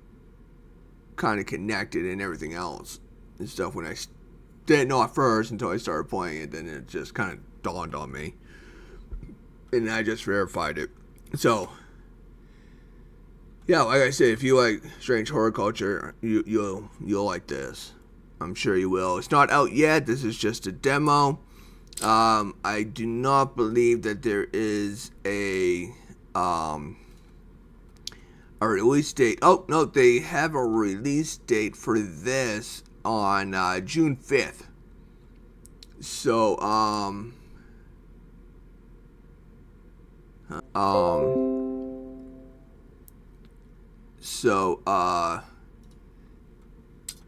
kind of connected and everything else and stuff. When I didn't know at first until I started playing it, then it just kind of dawned on me, and I just verified it. So yeah, like I said, if you like Strange Horticulture, you'll like this. I'm sure you will. It's not out yet. This is just a demo. I do not believe that there is a release date. Oh no, they have a release date for this on June 5th. So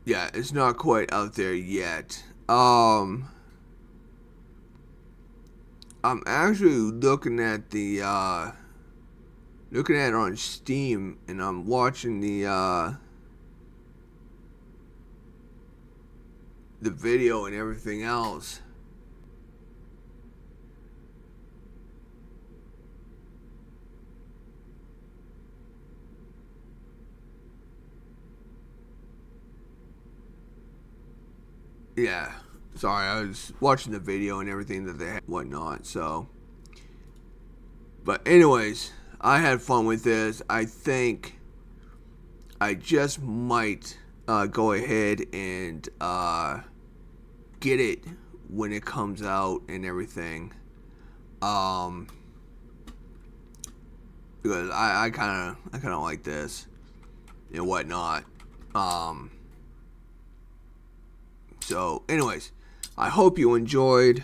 yeah, it's not quite out there yet. I'm actually looking at the looking at it on Steam, and I'm watching the video and everything else. Yeah, sorry, I was watching the video and everything that they had, whatnot, so. But anyways, I had fun with this. I think I just might go ahead and get it when it comes out and everything. Because I kind of like this and whatnot. So, anyways, I hope you enjoyed,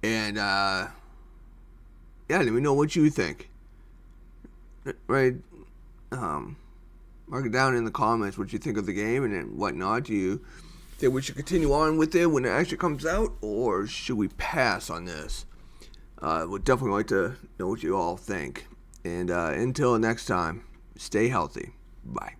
and yeah, let me know what you think. Right, mark it down in the comments what you think of the game and whatnot. Do you think we should continue on with it when it actually comes out, or should we pass on this? Would definitely like to know what you all think. And until next time, stay healthy. Bye.